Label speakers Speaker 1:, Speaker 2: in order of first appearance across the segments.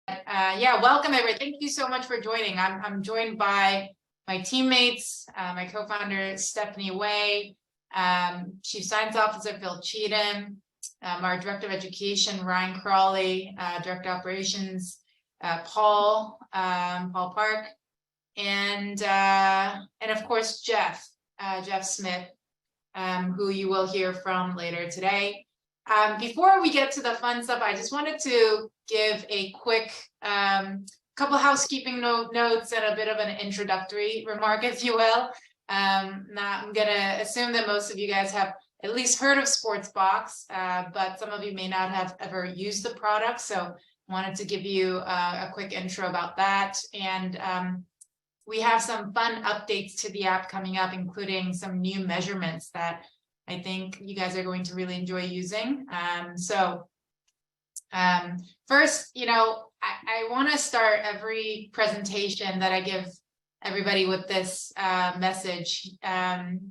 Speaker 1: Yeah, welcome everyone. Thank you so much for joining. I'm joined by my teammates, my co-founder Stephanie Wei, Chief Science Officer Phil Cheetham, our Director of Education Ryan Crawley, Director of Operations Paul Park, and of course Jeff Smith, who you will hear from later today. Before we get to the fun stuff, I just wanted to give a quick couple housekeeping notes and a bit of an introductory remark, if you will. Now, I'm going to assume that most of you guys have at least heard of Sportsbox, but some of you may not have ever used the product. So I wanted to give you a quick intro about that. And we have some fun updates to the app coming up, including some new measurements that I think you guys are going to really enjoy using. First, I want to start every presentation that I give everybody with this message.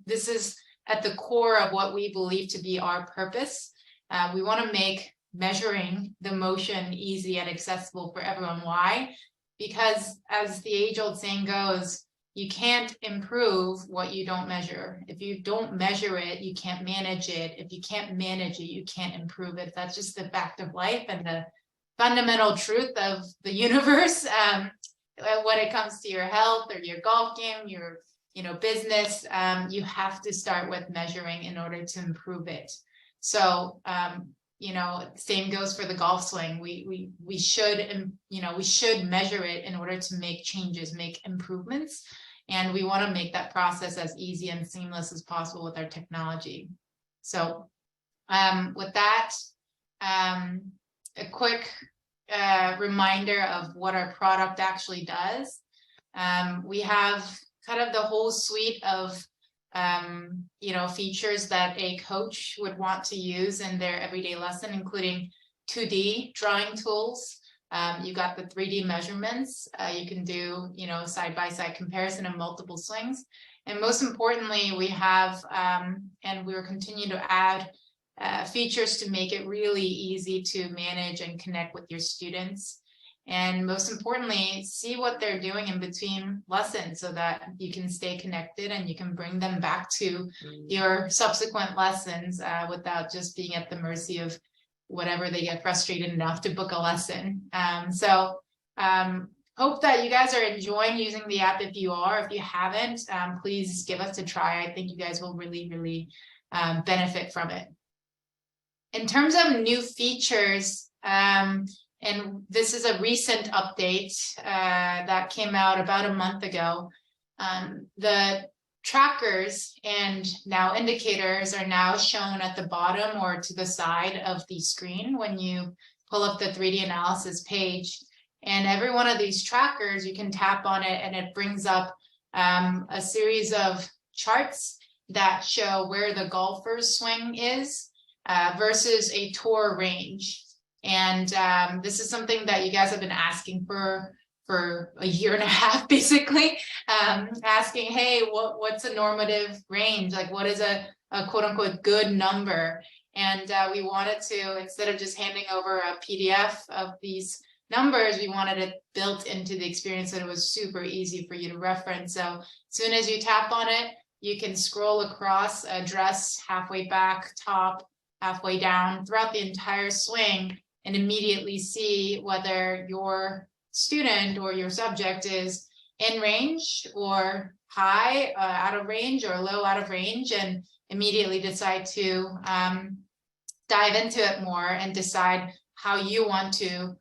Speaker 1: This is at the core of what we believe to be our purpose. We want to make measuring the motion easy and accessible for everyone. Why? Because as the age-old saying goes, you can't improve what you don't measure. If you don't measure it, you can't manage it. If you can't manage it, you can't improve it. That's just the fact of life and the fundamental truth of the universe. When it comes to your health or your golf game, your business, you have to start with measuring in order to improve it. So same goes for the golf swing. We should measure it in order to make changes, make improvements, and we want to make that process as easy and seamless as possible with our technology. So with that, a quick reminder of what our product actually does. We have kind of the whole suite of features that a coach would want to use in their everyday lesson, including 2D drawing tools. You got the 3D measurements. You can do, side-by-side comparison of multiple swings. And most importantly, we have, and we'll continue to add features to make it really easy to manage and connect with your students. And most importantly, see what they're doing in between lessons so that you can stay connected and you can bring them back to your subsequent lessons without just being at the mercy of whatever they get frustrated enough to book a lesson. Hope that you guys are enjoying using the app. If you are, if you haven't, please give us a try. I think you guys will really, really benefit from it. In terms of new features, and this is a recent update that came out about a month ago. The trackers and now indicators are now shown at the bottom or to the side of the screen when you pull up the 3D analysis page. And every one of these trackers, you can tap on it and it brings up a series of charts that show where the golfer's swing is versus a tour range. And this is something that you guys have been asking for a year and a half, basically, asking, hey, what's a normative range? Like, what is a quote unquote good number? And we wanted to, instead of just handing over a PDF of these numbers, we wanted it built into the experience that it was super easy for you to reference. So as soon as you tap on it, you can scroll across, address halfway back, top, halfway down throughout the entire swing, and immediately see whether your student or your subject is in range or high out of range or low out of range, and immediately decide to dive into it more and decide how you want to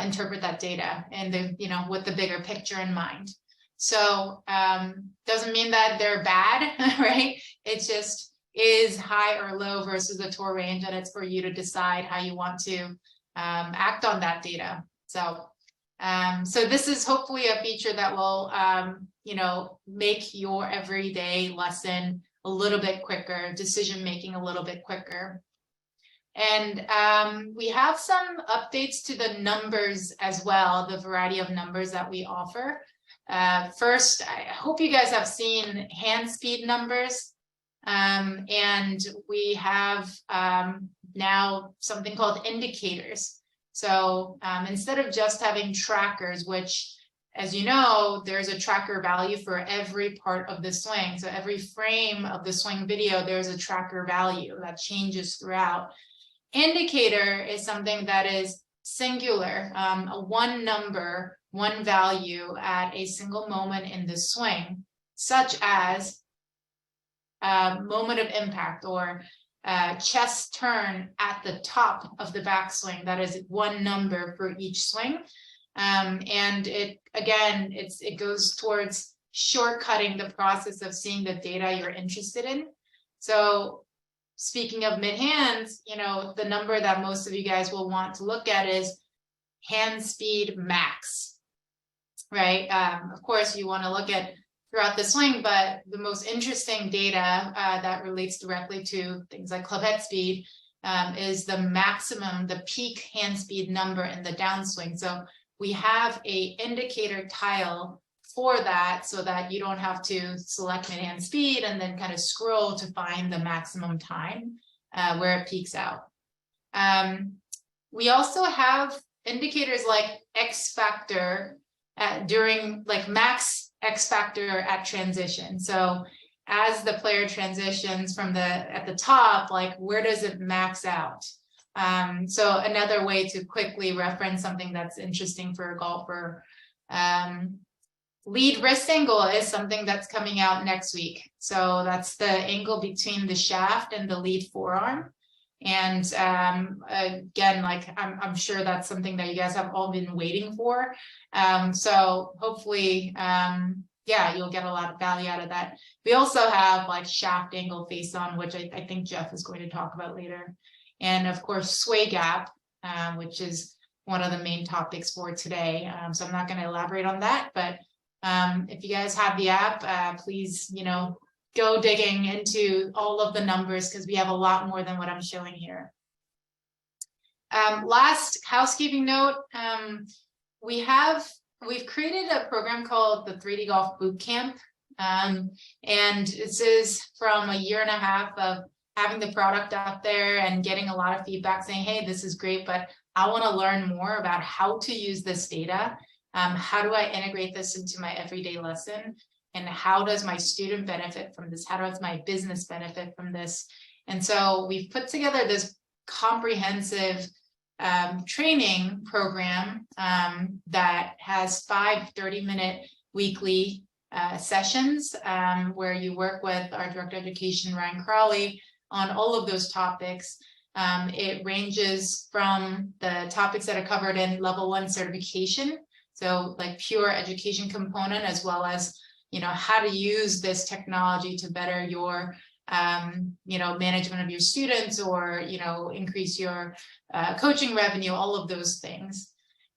Speaker 1: interpret that data and with the bigger picture in mind. So doesn't mean that they're bad, right? It's just is high or low versus the tour range, and it's for you to decide how you want to act on that data. So this is hopefully a feature that will, make your everyday lesson a little bit quicker, decision-making a little bit quicker. And we have some updates to the numbers as well, the variety of numbers that we offer. First, I hope you guys have seen hand speed numbers. And we have now something called indicators. So instead of just having trackers, which, as you know, there's a tracker value for every part of the swing. So every frame of the swing video, there's a tracker value that changes throughout. Indicator is something that is singular, a one number, one value at a single moment in the swing, such as moment of impact or chest turn at the top of the backswing. That is one number for each swing. And it, again, it goes towards shortcutting the process of seeing the data you're interested in. So speaking of mid hands, you know, the number that most of you guys will want to look at is hand speed max, right? Of course, you want to look at throughout the swing, but the most interesting data that relates directly to things like club head speed is the maximum, the peak hand speed number in the downswing. So we have a indicator tile for that so that you don't have to select mid-hand speed and then kind of scroll to find the maximum time where it peaks out. We also have indicators like X factor during, like max X factor at transition. So as the player transitions from at the top, like where does it max out? So another way to quickly reference something that's interesting for a golfer. Lead wrist angle is something that's coming out next week. So that's the angle between the shaft and the lead forearm. And again, like I'm sure that's something that you guys have all been waiting for. So hopefully, yeah, you'll get a lot of value out of that. We also have like shaft angle face on, which I think Jeff is going to talk about later. And of course, sway gap, which is one of the main topics for today. So I'm not going to elaborate on that, but if you guys have the app, please, you know, go digging into all of the numbers because we have a lot more than what I'm showing here. Last housekeeping note, we've created a program called the 3D Golf Bootcamp. And this is from a year and a half of having the product out there and getting a lot of feedback saying, hey, this is great, but I want to learn more about how to use this data. How do I integrate this into my everyday lesson? And how does my student benefit from this? How does my business benefit from this? And so we've put together this comprehensive training program that has 5 30-minute weekly sessions where you work with our Director of Education, Ryan Crawley, on all of those topics. It ranges from the topics that are covered in level 1 certification, so like pure education component, as well as, you know, how to use this technology to better your, you know, management of your students or, you know, increase your coaching revenue, all of those things.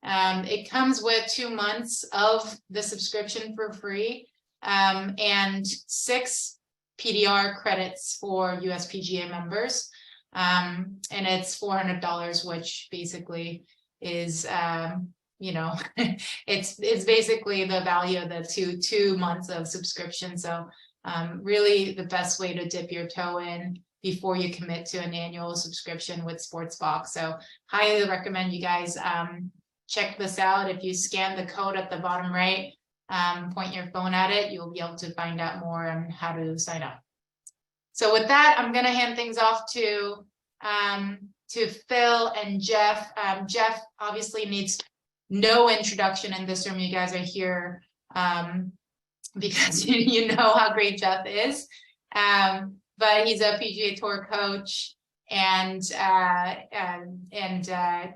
Speaker 1: It comes with 2 months of the subscription for free and 6 PDR credits for US PGA members. And it's $400, which basically is, you know, it's basically the value of the two months of subscription. So really the best way to dip your toe in before you commit to an annual subscription with Sportsbox. So highly recommend you guys check this out. If you scan the code at the bottom right, point your phone at it, you'll be able to find out more on how to sign up. So with that, I'm going to hand things off to Phil and Jeff. Jeff obviously needs no introduction in this room. You guys are here because you know how great Jeff is. But he's a PGA Tour coach, and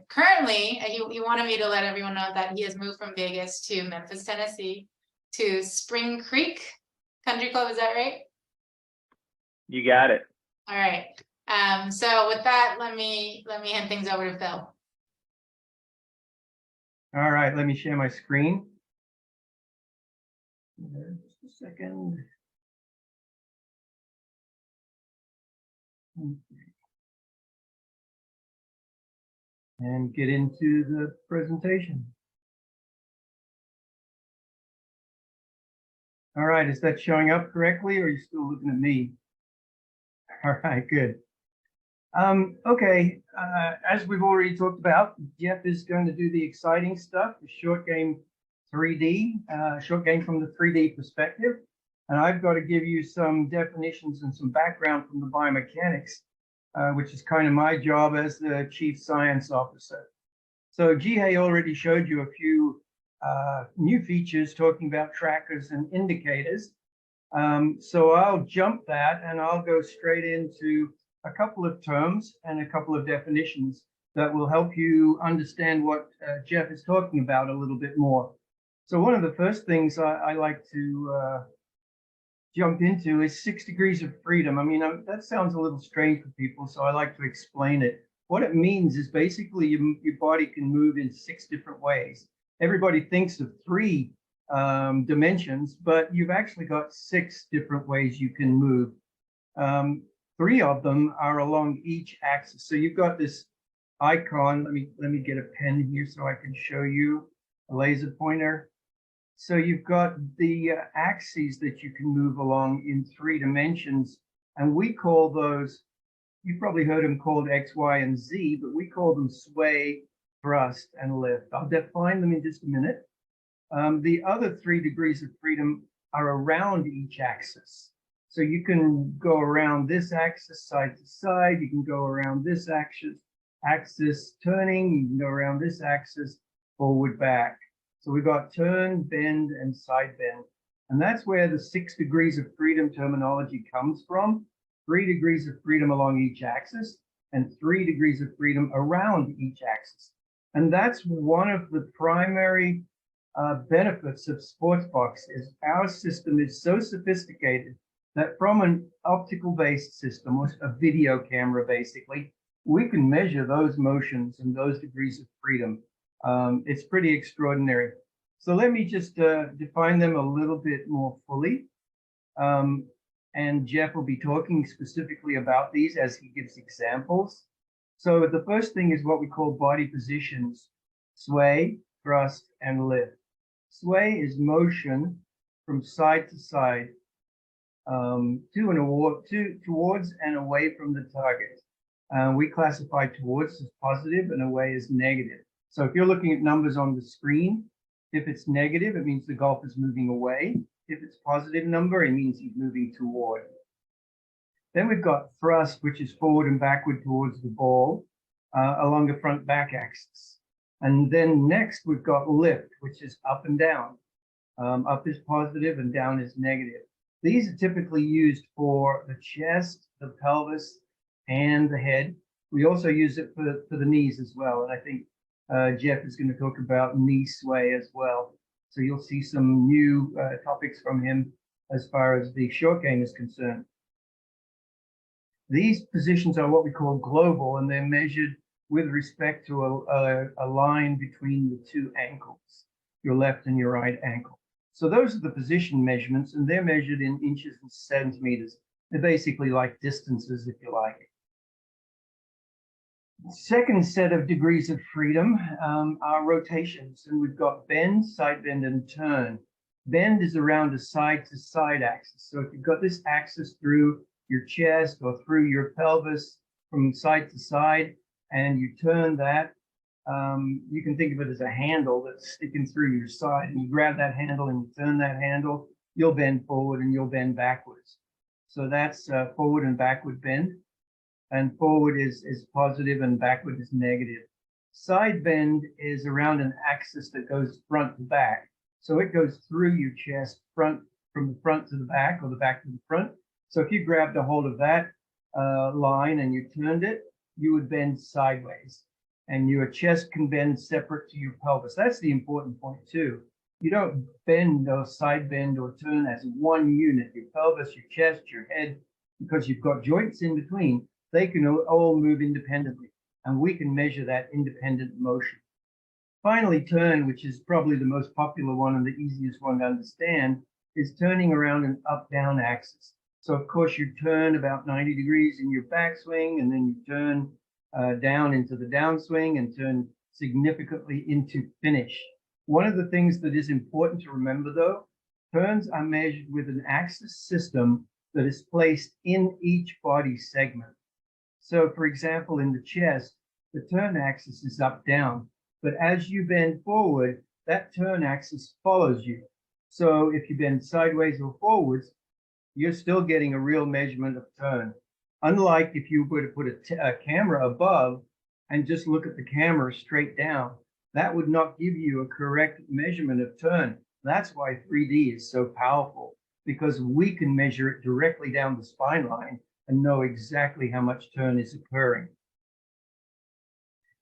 Speaker 1: currently he wanted me to let everyone know that he has moved from Vegas to Memphis, Tennessee, to Spring Creek Country Club. Is that right?
Speaker 2: You got it.
Speaker 1: All right. So with that, let me hand things over to Phil.
Speaker 3: All right, let me share my screen. Just a second. And get into the presentation. All right, is that showing up correctly or are you still looking at me? All right, good. Okay, as we've already talked about, Jeff is going to do the exciting stuff, the short game 3D, short game from the 3D perspective. And I've got to give you some definitions and some background from the biomechanics, which is kind of my job as the Chief Science Officer. So Jeehae already showed you a few new features talking about trackers and indicators. So I'll jump that and I'll go straight into a couple of terms and a couple of definitions that will help you understand what Jeff is talking about a little bit more. So one of the first things I like to jump into is 6 degrees of freedom. I mean, that sounds a little strange for people, so I like to explain it. What it means is basically your body can move in 6 different ways. Everybody thinks of 3 dimensions, but you've actually got 6 different ways you can move. 3 of them are along each axis. So you've got this icon. Let me get a pen here so I can show you a laser pointer. So you've got the axes that you can move along in 3 dimensions, and we call those, you've probably heard them called X, Y, and Z, but we call them sway, thrust, and lift. I'll define them in just a minute. The other 3 degrees of freedom are around each axis. So you can go around this axis side to side, you can go around this axis turning, you can go around this axis forward, back. So we've got turn, bend, and side bend. And that's where the 6 degrees of freedom terminology comes from. 3 degrees of freedom along each axis and 3 degrees of freedom around each axis. And that's one of the primary benefits of Sportsbox is our system is so sophisticated that from an optical-based system, or a video camera basically, we can measure those motions and those degrees of freedom. It's pretty extraordinary. So let me just define them a little bit more fully. And Jeff will be talking specifically about these as he gives examples. So the first thing is what we call body positions: sway, thrust, and lift. Sway is motion from side to side, towards and away from the target. We classify towards as positive and away as negative. So if you're looking at numbers on the screen, if it's negative, it means the golf is moving away. If it's positive number, it means he's moving toward. Then we've got thrust, which is forward and backward towards the ball along the front back axis. And then next we've got lift, which is up and down. Up is positive and down is negative. These are typically used for the chest, the pelvis, and the head. We also use it for the knees as well. And I think Jeff is going to talk about knee sway as well. So you'll see some new topics from him as far as the short game is concerned. These positions are what we call global, and they're measured with respect to a line between the 2 ankles, your left and your right ankle. So those are the position measurements, and they're measured in inches and centimeters. They're basically like distances, if you like. Second set of degrees of freedom are rotations, and we've got bend, side bend, and turn. Bend is around a side-to-side axis. So if you've got this axis through your chest or through your pelvis from side to side, and you turn that, you can think of it as a handle that's sticking through your side, and you grab that handle and you turn that handle, you'll bend forward and you'll bend backwards. So that's forward and backward bend. And forward is positive and backward is negative. Side bend is around an axis that goes front to back. So it goes through your chest, from the front to the back or the back to the front. So if you grabbed a hold of that line and you turned it, you would bend sideways. And your chest can bend separate to your pelvis. That's the important point too. You don't bend or side bend or turn as one unit, your pelvis, your chest, your head, because you've got joints in between. They can all move independently, and we can measure that independent motion. Finally, turn, which is probably the most popular one and the easiest one to understand, is turning around an up-down axis. So of course you turn about 90 degrees in your backswing, and then you turn down into the downswing and turn significantly into finish. One of the things that is important to remember though, turns are measured with an axis system that is placed in each body segment. So for example, in the chest, the turn axis is up, down, but as you bend forward, that turn axis follows you. So if you bend sideways or forwards, you're still getting a real measurement of turn. Unlike if you were to put a camera above and just look at the camera straight down, that would not give you a correct measurement of turn. That's why 3D is so powerful, because we can measure it directly down the spine line and know exactly how much turn is occurring.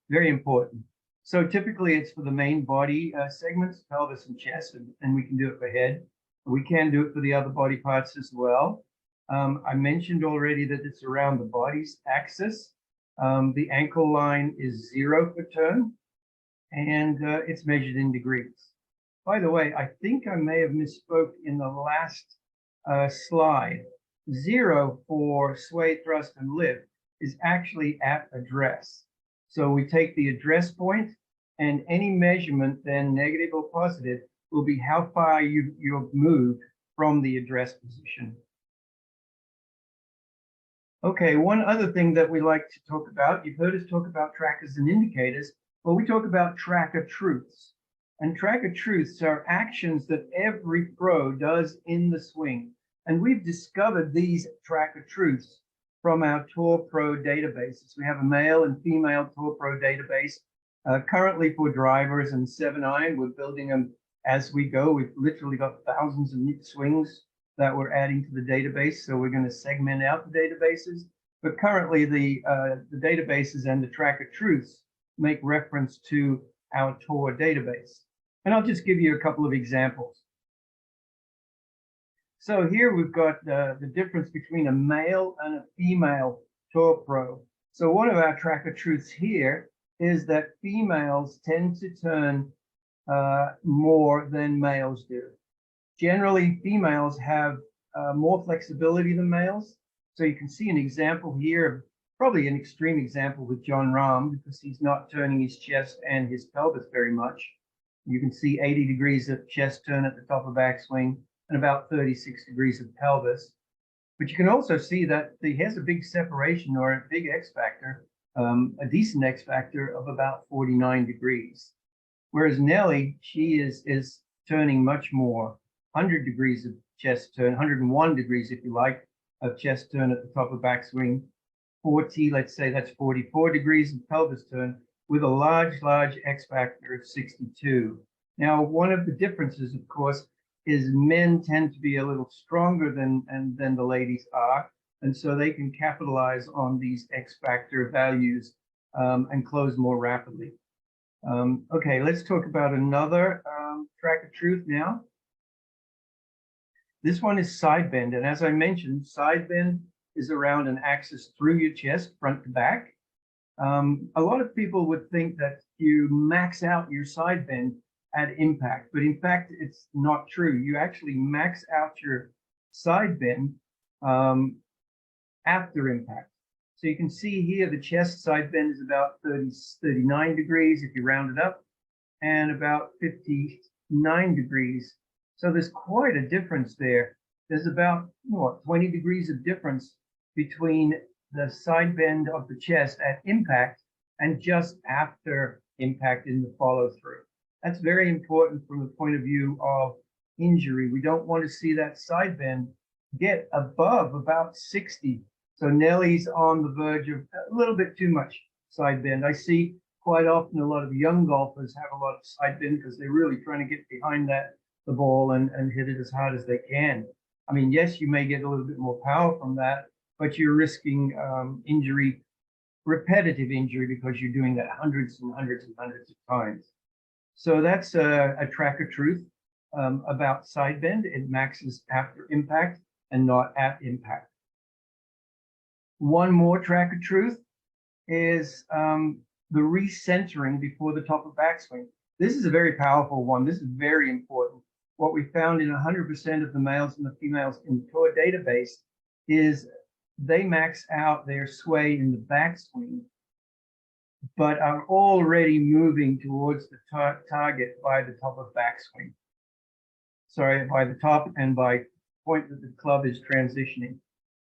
Speaker 3: Very important. So typically it's for the main body segments, pelvis and chest, and we can do it for head. We can do it for the other body parts as well. I mentioned already that it's around the body's axis. The ankle line is 0 for turn, and it's measured in degrees. By the way, I think I may have misspoke in the last slide. 0 for sway, thrust, and lift is actually at address. So we take the address point, and any measurement, then negative or positive, will be how far you've moved from the address position. Okay, one other thing that we like to talk about, you've heard us talk about trackers and indicators, but we talk about tracker truths. And tracker truths are actions that every pro does in the swing. And we've discovered these tracker truths from our Tour Pro databases. We have a male and female Tour Pro database. Currently for drivers and 7-iron, we're building them as we go. We've literally got thousands of new swings that we're adding to the database, so we're going to segment out the databases. But currently, the databases and the tracker truths make reference to our Tour database. And I'll just give you a couple of examples. So here we've got the difference between a male and a female Tour Pro. So one of our tracker truths here is that females tend to turn more than males do. Generally, females have more flexibility than males. So you can see an example here, probably an extreme example with John Rahm, because he's not turning his chest and his pelvis very much. You can see 80 degrees of chest turn at the top of backswing and about 36 degrees of pelvis. But you can also see that he has a big separation, or a big X factor, a decent X factor of about 49 degrees. Whereas Nelly, she is turning much more, 100 degrees of chest turn, 101 degrees, if you like, of chest turn at the top of backswing, 40, let's say that's 44 degrees of pelvis turn, with a large X factor of 62. Now, one of the differences, of course, is men tend to be a little stronger than the ladies are, and so they can capitalize on these X factor values and close more rapidly. Okay, let's talk about another tracker truth now. This one is side bend, and as I mentioned, side bend is around an axis through your chest, front to back. A lot of people would think that you max out your side bend at impact, but in fact, it's not true. You actually max out your side bend after impact. So you can see here the chest side bend is about 39 degrees if you round it up, and about 59 degrees. So there's quite a difference there. There's about 20 degrees of difference between the side bend of the chest at impact and just after impact in the follow through. That's very important from the point of view of injury. We don't want to see that side bend get above about 60. So Nelly's on the verge of a little bit too much side bend. I see quite often a lot of young golfers have a lot of side bend because they're really trying to get behind the ball and hit it as hard as they can. I mean, yes, you may get a little bit more power from that, but you're risking injury, repetitive injury, because you're doing that hundreds and hundreds and hundreds of times. So that's a tracker truth about side bend. It maxes after impact and not at impact. One more tracker truth is the recentering before the top of backswing. This is a very powerful one. This is very important. What we found in 100% of the males and the females in the Tour database is they max out their sway in the backswing, but are already moving towards the target by the top of backswing. Sorry, by the top and by point that the club is transitioning.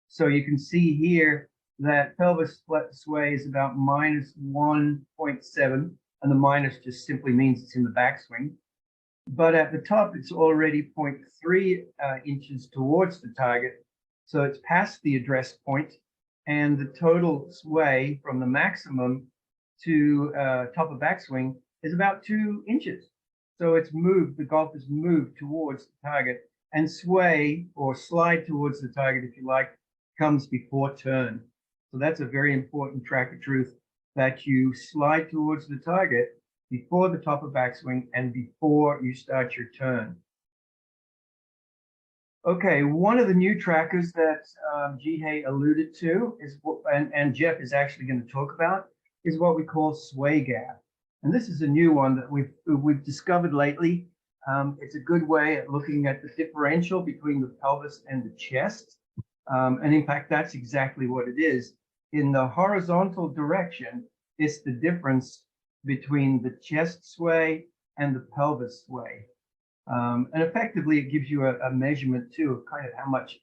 Speaker 3: So you can see here that pelvis sway is about minus 1.7, and the minus just simply means it's in the backswing. But at the top, it's already 0.3 inches towards the target. So it's past the address point, and the total sway from the maximum to top of backswing is about 2 inches. So it's moved, the golf has moved towards the target, and sway or slide towards the target, if you like, comes before turn. So that's a very important track of truth, that you slide towards the target before the top of backswing and before you start your turn. Okay, one of the new trackers that Jeehae alluded to is, and Jeff is actually going to talk about, is what we call sway gap. And this is a new one that we've discovered lately. It's a good way at looking at the differential between the pelvis and the chest. And in fact, that's exactly what it is. In the horizontal direction, it's the difference between the chest sway and the pelvis sway. And effectively, it gives you a measurement too of kind of how much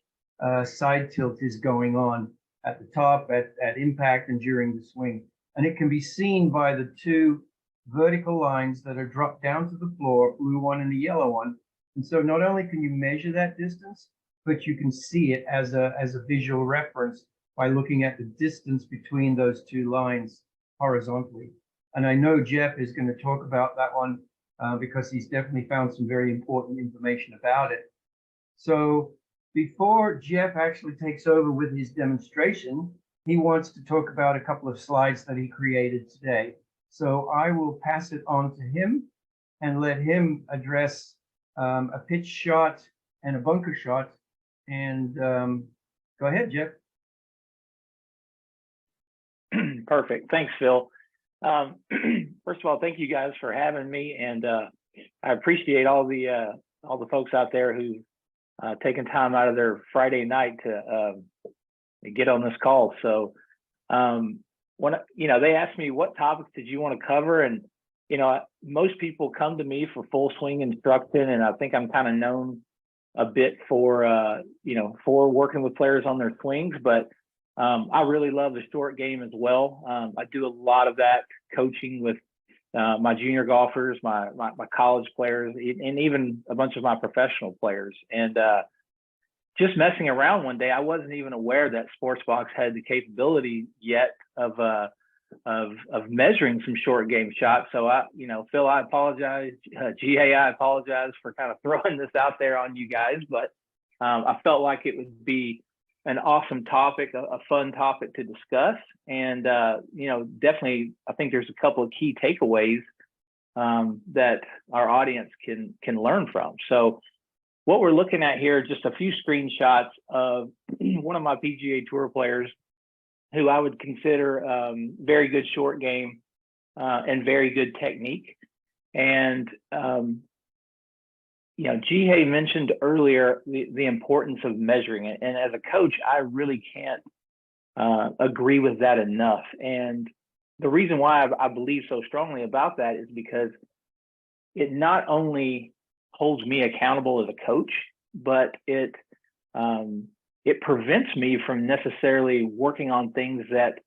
Speaker 3: side tilt is going on at the top, at impact, and during the swing. And it can be seen by the two vertical lines that are dropped down to the floor, blue one and the yellow one. And so not only can you measure that distance, but you can see it as a visual reference by looking at the distance between those two lines horizontally. And I know Jeff is going to talk about that one because he's definitely found some very important information about it. So before Jeff actually takes over with his demonstration, he wants to talk about a couple of slides that he created today. So I will pass it on to him and let him address a pitch shot and a bunker shot. And go ahead, Jeff.
Speaker 2: Perfect. Thanks, Phil. First of all, thank you guys for having me, and I appreciate all the folks out there who taken time out of their Friday night to get on this call. So when they asked me what topics did you want to cover, and most people come to me for full swing instruction, and I think I'm kind of known a bit for working with players on their swings, but I really love the short game as well. I do a lot of that coaching with my junior golfers, my college players, and even a bunch of my professional players. And just messing around one day, I wasn't even aware that Sportsbox had the capability yet of measuring some short game shots. So Phil, I apologize. Jeehae, I apologize for kind of throwing this out there on you guys, but I felt like it would be an awesome topic, a fun topic to discuss. And, definitely, I think there's a couple of key takeaways that our audience can learn from. So what we're looking at here, just a few screenshots of one of my PGA Tour players who I would consider very good short game and very good technique. And, Jeehae mentioned earlier the importance of measuring it. And as a coach, I really can't agree with that enough. And the reason why I believe so strongly about that is because it not only holds me accountable as a coach, but it prevents me from necessarily working on things that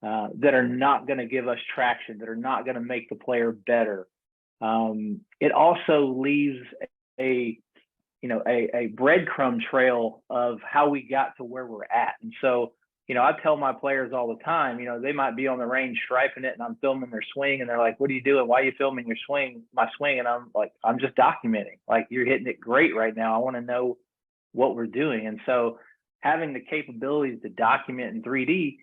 Speaker 2: are not going to give us traction, that are not going to make the player better. It also leaves a breadcrumb trail of how we got to where we're at. And so, I tell my players all the time, they might be on the range striping it and I'm filming their swing, and they're like, "What are you doing? Why are you filming my swing?" And I'm like, "I'm just documenting. Like, you're hitting it great right now. I want to know what we're doing." And so having the capabilities to document in 3D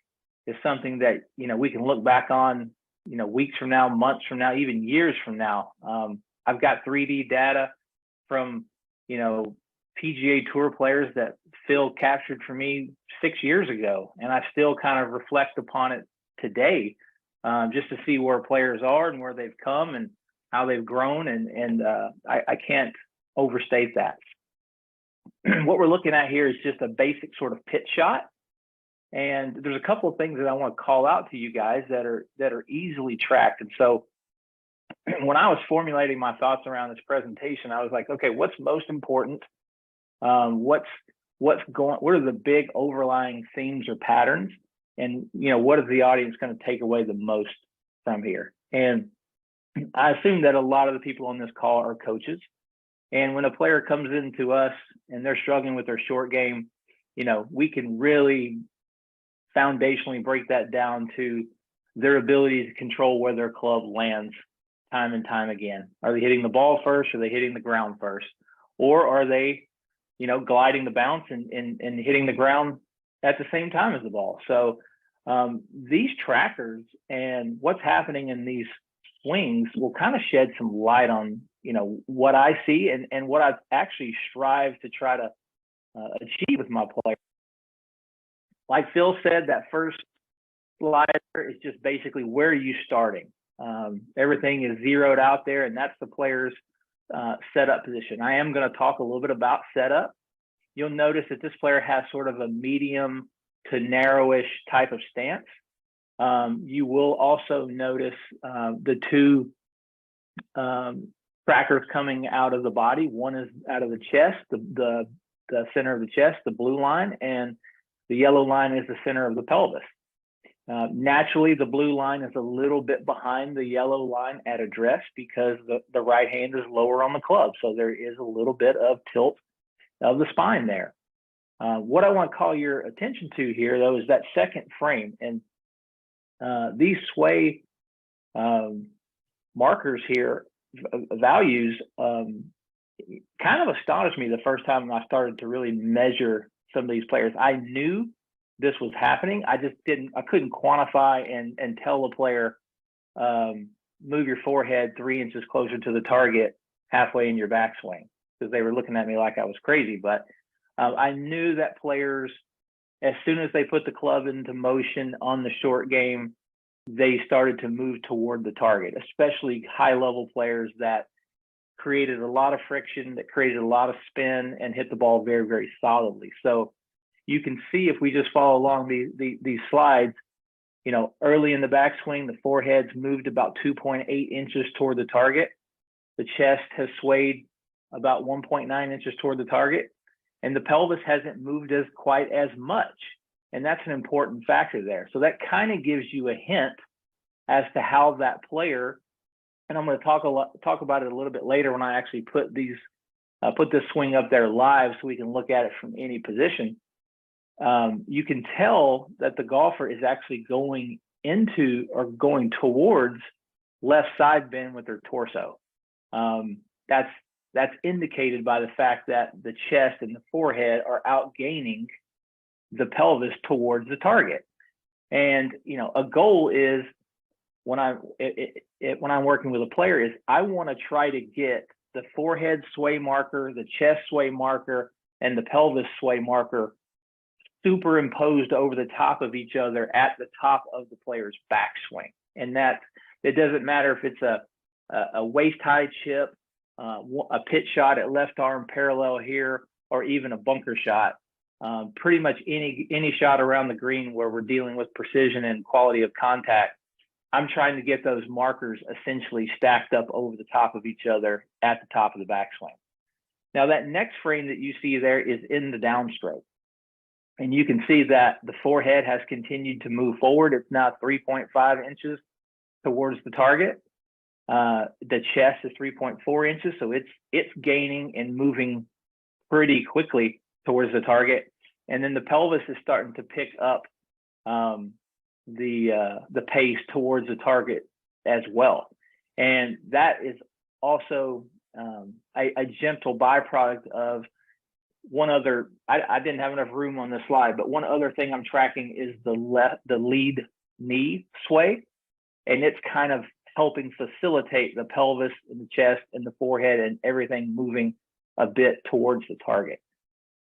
Speaker 2: is something that, we can look back on, weeks from now, months from now, even years from now. I've got 3D data from, PGA Tour players that Phil captured for me 6 years ago, and I still kind of reflect upon it today, just to see where players are and where they've come and how they've grown, and I can't overstate that. What we're looking at here is just a basic sort of pitch shot, and there's a couple of things that I want to call out to you guys that are easily tracked. And so when I was formulating my thoughts around this presentation, I was like, okay, what's most important? What are the big overlying themes or patterns? and what is the audience going to take away the most from here? And I assume that a lot of the people on this call are coaches. And when a player comes into us and they're struggling with their short game, we can really foundationally break that down to their ability to control where their club lands time and time again. Are they hitting the ball first? Are they hitting the ground first? Or are they, gliding the bounce and hitting the ground at the same time as the ball? So these trackers and what's happening in these swings will kind of shed some light on, what I see and what I've actually strived to try to achieve with my players. Like Phil said, that first slider is just basically where are you starting? Everything is zeroed out there, and that's the player's setup position. I am going to talk a little bit about setup. You'll notice that this player has sort of a medium to narrowish type of stance. You will also notice the two trackers coming out of the body. One is out of the chest, the center of the chest, the blue line, and the yellow line is the center of the pelvis. Naturally, the blue line is a little bit behind the yellow line at address because the right hand is lower on the club. So there is a little bit of tilt of the spine there. What I want to call your attention to here, though, is that second frame. And these sway markers here, values, kind of astonished me the first time I started to really measure some of these players. I knew this was happening. I couldn't quantify and tell a player, move your forehead 3 inches closer to the target halfway in your backswing, because they were looking at me like I was crazy. But I knew that players, as soon as they put the club into motion on the short game, they started to move toward the target, especially high-level players that created a lot of friction, that created a lot of spin and hit the ball very, very solidly. So you can see, if we just follow along these slides, early in the backswing, the forehead's moved about 2.8 inches toward the target. The chest has swayed about 1.9 inches toward the target, and the pelvis hasn't moved quite as much. And that's an important factor there. So that kind of gives you a hint as to how that player, and I'm going to talk about it a little bit later when I actually put this swing up there live so we can look at it from any position. You can tell that the golfer is actually going into or going towards left side bend with their torso. That's indicated by the fact that the chest and the forehead are outgaining the pelvis towards the target. And a goal is, when I'm working with a player, is I want to try to get the forehead sway marker, the chest sway marker, and the pelvis sway marker superimposed over the top of each other at the top of the player's backswing. And that it doesn't matter if it's a waist high chip, a pitch shot at left arm parallel here, or even a bunker shot. Pretty much any shot around the green where we're dealing with precision and quality of contact, I'm trying to get those markers essentially stacked up over the top of each other at the top of the backswing. Now, that next frame that you see there is in the downstroke. And you can see that the forehead has continued to move forward. It's now 3.5 inches towards the target. The chest is 3.4 inches, so it's gaining and moving pretty quickly towards the target. And then the pelvis is starting to pick up the pace towards the target as well. And that is also a gentle byproduct of one other. I didn't have enough room on this slide, but one other thing I'm tracking is the lead knee sway, and it's kind of helping facilitate the pelvis and the chest and the forehead and everything moving a bit towards the target.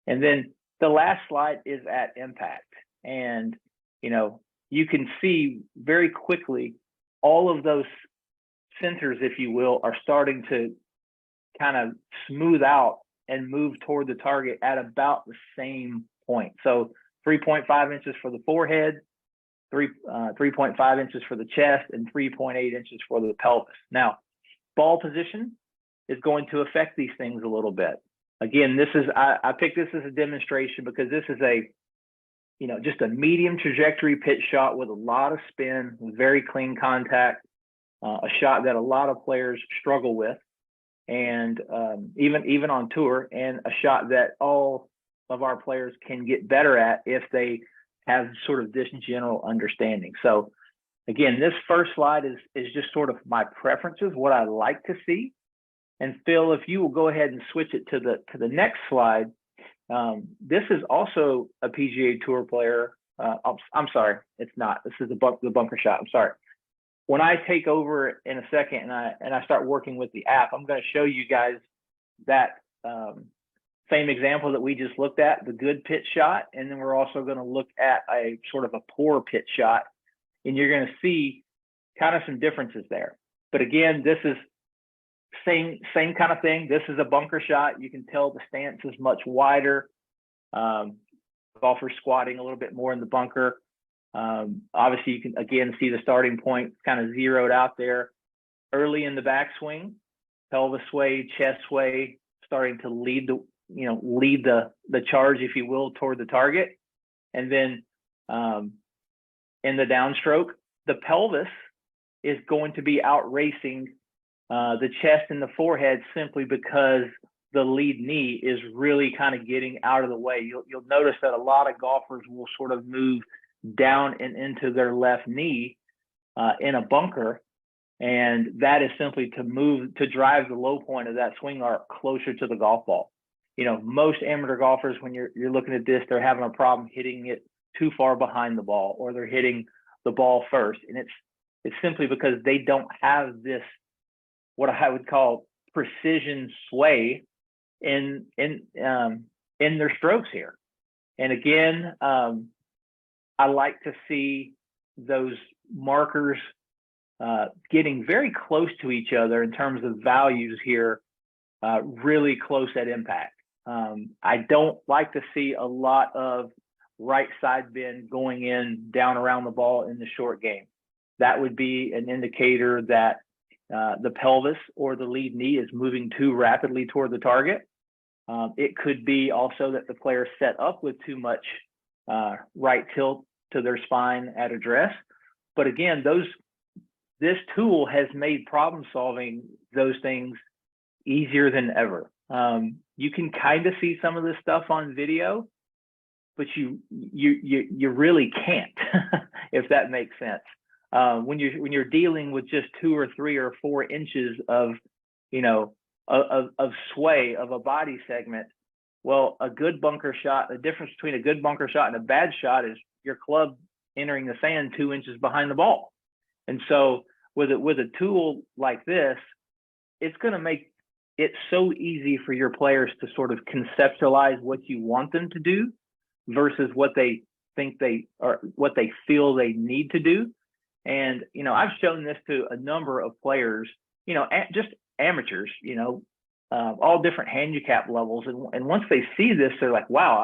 Speaker 2: And then the last slide is at impact. And, you can see very quickly all of those centers, if you will, are starting to kind of smooth out and move toward the target at about the same point. So 3.5 inches for the forehead, 3.5 inches for the chest, and 3.8 inches for the pelvis. Now, ball position is going to affect these things a little bit. Again, I picked this as a demonstration because this is just a medium trajectory pitch shot with a lot of spin, very clean contact, a shot that a lot of players struggle with, and even on tour, and a shot that all of our players can get better at if they have sort of this general understanding. So again, this first slide is just sort of my preferences, what I like to see. And Phil, if you will go ahead and switch it to the next slide. This is also a PGA Tour player. I'm sorry, it's not. This is the bunker shot. I'm sorry. When I take over in a second and I start working with the app, I'm going to show you guys that same example that we just looked at, the good pitch shot, and then we're also going to look at a sort of a poor pitch shot, and you're going to see kind of some differences there. But again, this is same kind of thing. This is a bunker shot. You can tell the stance is much wider. Golfer squatting a little bit more in the bunker. Obviously, you can again see the starting point kind of zeroed out there. Early in the backswing, pelvis sway, chest sway, starting to lead the charge, if you will, toward the target. And then in the downstroke, the pelvis is going to be out racing the chest and the forehead, simply because the lead knee is really kind of getting out of the way. You'll notice that a lot of golfers will sort of move down and into their left knee in a bunker, and that is simply to drive the low point of that swing arc closer to the golf ball. Most amateur golfers, when you're looking at this, they're having a problem hitting it too far behind the ball, or they're hitting the ball first, and it's simply because they don't have this, what I would call, precision sway in their strokes here. And again, I like to see those markers getting very close to each other in terms of values here, really close at impact. I don't like to see a lot of right side bend going in down around the ball in the short game. That would be an indicator that the pelvis or the lead knee is moving too rapidly toward the target. It could be also that the player set up with too much right tilt to their spine at address. But again, this tool has made problem solving those things easier than ever. You can kind of see some of this stuff on video, but you really can't, if that makes sense. When you're dealing with just 2 or 3 or 4 inches of sway of a body segment, well, a good bunker shot, the difference between a good bunker shot and a bad shot is your club entering the sand 2 inches behind the ball. And so with a tool like this, it's going to make it so easy for your players to sort of conceptualize what you want them to do versus what they think what they feel they need to do. And, I've shown this to a number of players, just amateurs, all different handicap levels. And once they see this, they're like, wow,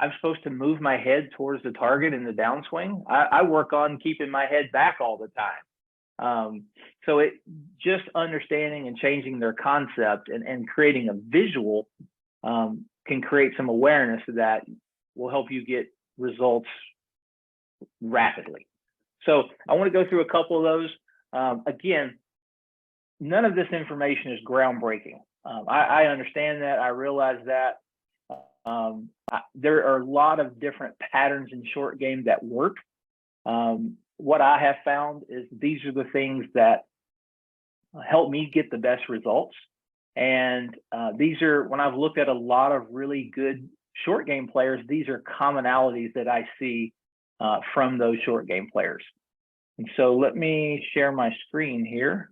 Speaker 2: I'm supposed to move my head towards the target in the downswing. I work on keeping my head back all the time. So it just understanding and changing their concept and creating a visual can create some awareness that will help you get results rapidly. So I want to go through a couple of those. Again, none of this information is groundbreaking. I understand that. I realize that. There are a lot of different patterns in short game that work. What I have found is these are the things that help me get the best results. And these are, when I've looked at a lot of really good short game players, these are commonalities that I see from those short game players. And so let me share my screen here.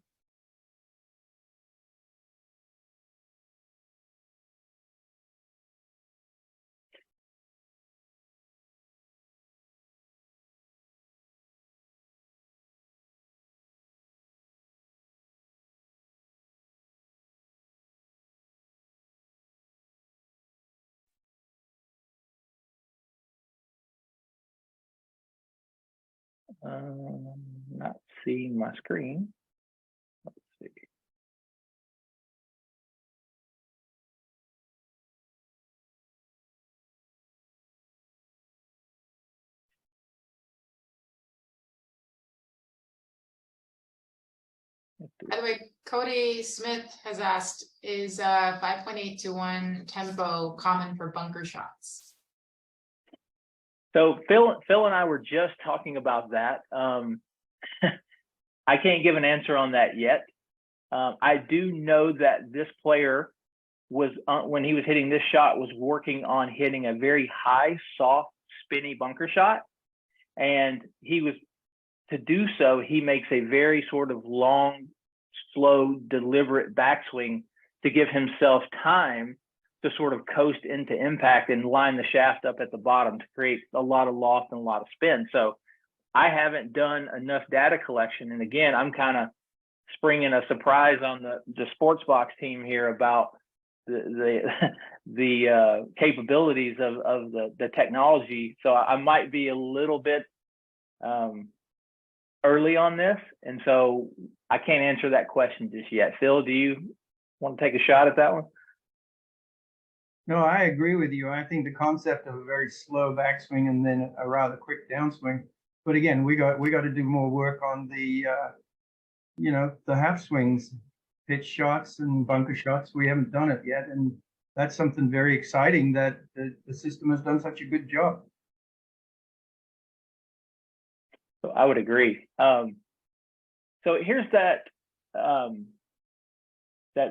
Speaker 2: Not seeing my screen. Let's see.
Speaker 1: By the way, Cody Smith has asked, is 5.8 to 1 tempo common for bunker shots?
Speaker 2: So Phil and I were just talking about that. I can't give an answer on that yet. I do know that this player was, when he was hitting this shot, was working on hitting a very high, soft, spinny bunker shot. And to do so, he makes a very sort of long, slow, deliberate backswing to give himself time to sort of coast into impact and line the shaft up at the bottom to create a lot of loft and a lot of spin. So I haven't done enough data collection. And again, I'm kind of springing a surprise on the Sportsbox team here about the capabilities of the technology. So I might be a little bit early on this. And so I can't answer that question just yet. Phil, do you want to take a shot at that one?
Speaker 3: No, I agree with you. I think the concept of a very slow backswing and then a rather quick downswing. But again, we got to do more work on the the half swings, pitch shots and bunker shots. We haven't done it yet, and that's something very exciting that the system has done such a good job.
Speaker 2: So I would agree. So here's that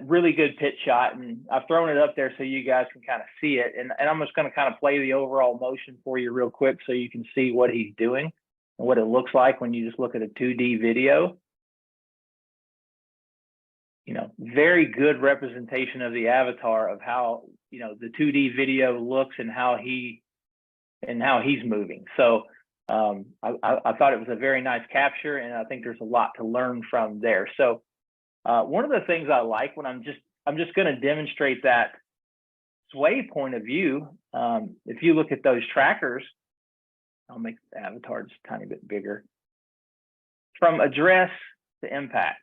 Speaker 2: really good pitch shot, and I've thrown it up there so you guys can kind of see it. And I'm just going to kind of play the overall motion for you real quick so you can see what he's doing and what it looks like when you just look at a 2D video. Very good representation of the avatar of how, the 2D video looks and how he's moving. So I thought it was a very nice capture, and I think there's a lot to learn from there. So one of the things I like when I'm just going to demonstrate that sway point of view. If you look at those trackers, I'll make the avatar just a tiny bit bigger. From address to impact,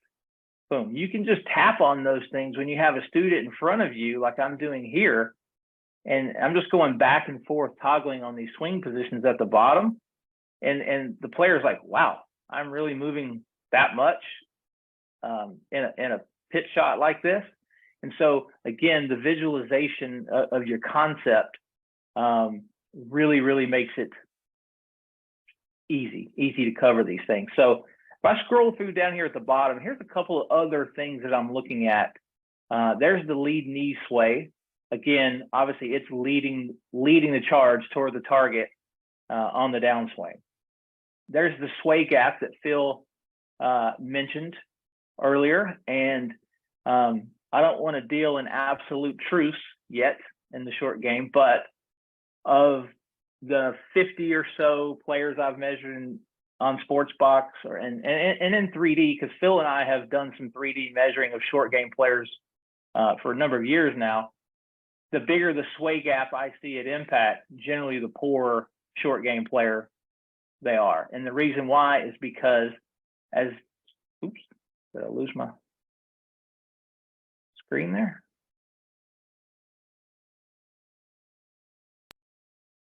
Speaker 2: boom, you can just tap on those things when you have a student in front of you, like I'm doing here. And I'm just going back and forth, toggling on these swing positions at the bottom. And the player's like, wow, I'm really moving that much in a pitch shot like this. And so again, the visualization of your concept really, really makes it easy to cover these things. So if I scroll through down here at the bottom, here's a couple of other things that I'm looking at. There's the lead knee sway. Again, obviously it's leading the charge toward the target on the downswing. There's the sway gap that Phil mentioned earlier, and I don't want to deal in absolute truths yet in the short game, but of the 50 or so players I've measured on Sportsbox and in 3D, because Phil and I have done some 3D measuring of short game players for a number of years now. The bigger the sway gap I see at impact, generally the poorer short game player they are. And the reason why is because oops, did I lose my screen there?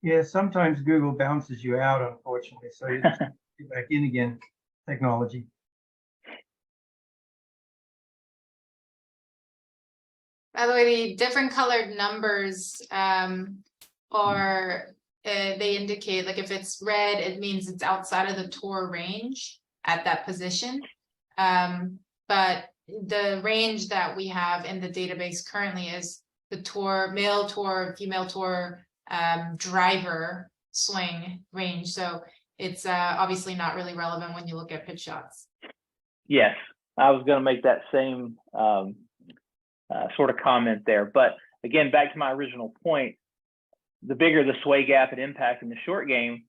Speaker 3: Yeah, sometimes Google bounces you out, unfortunately. So you just get back in again. Technology.
Speaker 1: By the way, the different colored numbers they indicate, like if it's red, it means it's outside of the tour range at that position. But the range that we have in the database currently is the tour, male tour, female tour, driver swing range. So it's obviously not really relevant when you look at pitch shots.
Speaker 2: Yes, I was going to make that same sort of comment there. But again, back to my original point, the bigger the sway gap at impact in the short game,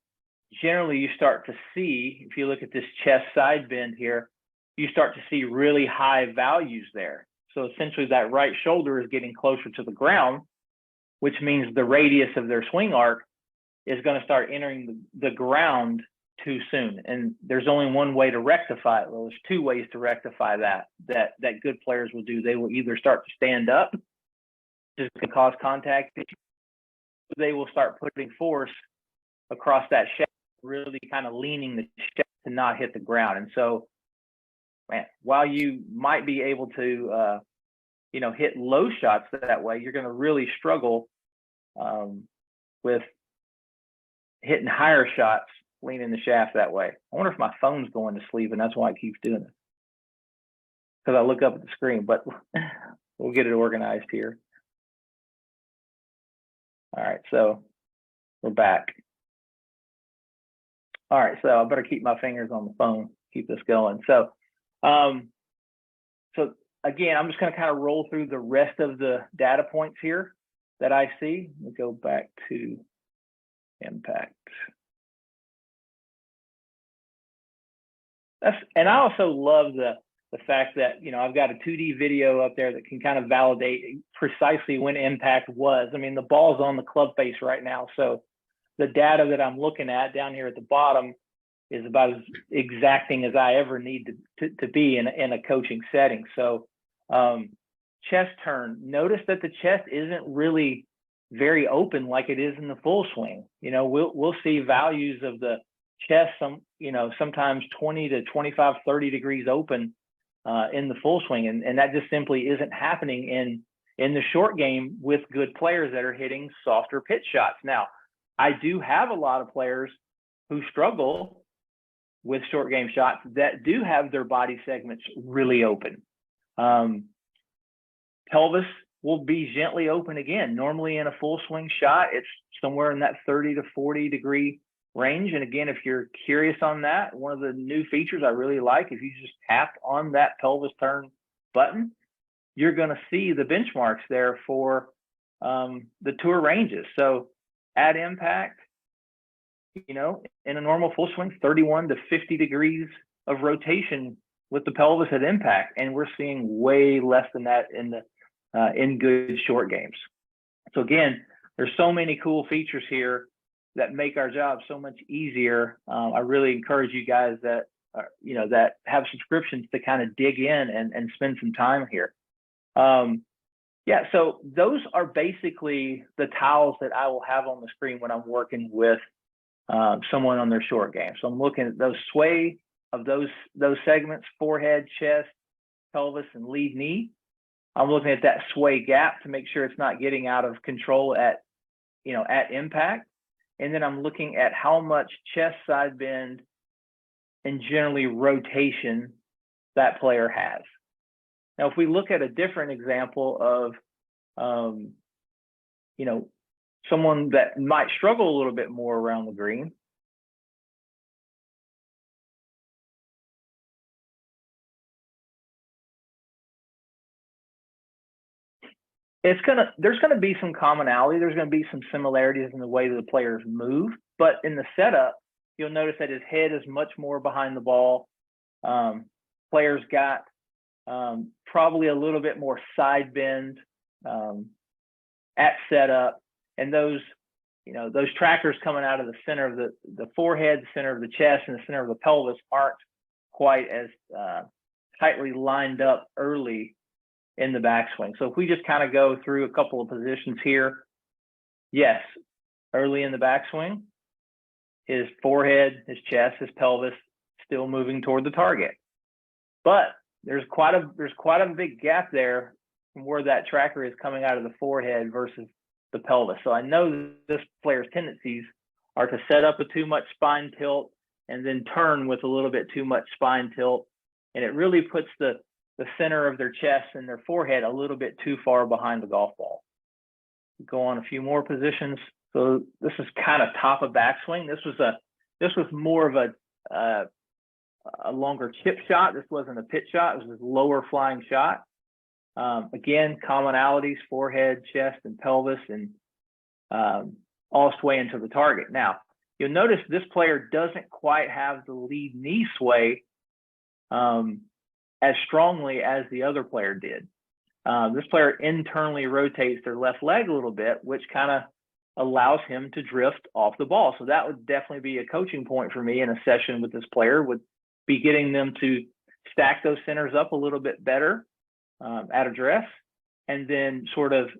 Speaker 2: generally you start to see, if you look at this chest side bend here, you start to see really high values there. So essentially that right shoulder is getting closer to the ground, which means the radius of their swing arc is going to start entering the ground too soon. And there's only one way to rectify it. Well, there's two ways to rectify that good players will do. They will either start to stand up, just to cause contact. They will start putting force across that shaft, really kind of leaning the shaft to not hit the ground. And so man, while you might be able to, hit low shots that way, you're going to really struggle with hitting higher shots, leaning the shaft that way. I wonder if my phone's going to sleep and that's why it keeps doing it. Because I look up at the screen, but we'll get it organized here. All right, so we're back. All right, so I better keep my fingers on the phone, keep this going. So, again, I'm just going to kind of roll through the rest of the data points here that I see. Let me go back to impact. And I also love the fact that, I've got a 2D video up there that can kind of validate precisely when impact was. I mean, the ball's on the club face right now. So the data that I'm looking at down here at the bottom is about as exacting as I ever need to be in a coaching setting. So chest turn, notice that the chest isn't really very open like it is in the full swing. We'll see values of the chest, sometimes 20 to 25, 30 degrees open in the full swing. And that just simply isn't happening in the short game with good players that are hitting softer pitch shots. Now, I do have a lot of players who struggle with short game shots that do have their body segments really open. Pelvis will be gently open again. Normally in a full swing shot, it's somewhere in that 30 to 40 degree range. And again, if you're curious on that, one of the new features I really like, if you just tap on that pelvis turn button, you're going to see the benchmarks there for the tour ranges. So at impact, in a normal full swing, 31 to 50 degrees of rotation with the pelvis at impact. And we're seeing way less than that in good short games. So again, there's so many cool features here that make our job so much easier. I really encourage you guys that that have subscriptions to kind of dig in and spend some time here. So those are basically the tiles that I will have on the screen when I'm working with someone on their short game. So I'm looking at those sway of those segments: forehead, chest, pelvis, and lead knee. I'm looking at that sway gap to make sure it's not getting out of control at impact. And then I'm looking at how much chest side bend and generally rotation that player has. Now, if we look at a different example of, someone that might struggle a little bit more around the green. There's gonna be some commonality. There's gonna be some similarities in the way that the players move, but in the setup, you'll notice that his head is much more behind the ball. Players got probably a little bit more side bend at setup, and those trackers coming out of the center of the forehead, the center of the chest, and the center of the pelvis aren't quite as tightly lined up early in the backswing. So if we just kind of go through a couple of positions here, yes, early in the backswing, his forehead, his chest, his pelvis still moving toward the target. But there's quite a big gap there from where that tracker is coming out of the forehead versus the pelvis. So I know this player's tendencies are to set up with too much spine tilt and then turn with a little bit too much spine tilt. And it really puts the center of their chest and their forehead a little bit too far behind the golf ball. Go on a few more positions. So this is kind of top of backswing. This was more of a longer chip shot. This wasn't a pitch shot. It was a lower flying shot. Again, commonalities: forehead, chest, and pelvis, and all sway into the target. Now, you'll notice this player doesn't quite have the lead knee sway as strongly as the other player did. This player internally rotates their left leg a little bit, which kind of allows him to drift off the ball. So that would definitely be a coaching point for me in a session with this player, would be getting them to stack those centers up a little bit better at address, and then sort of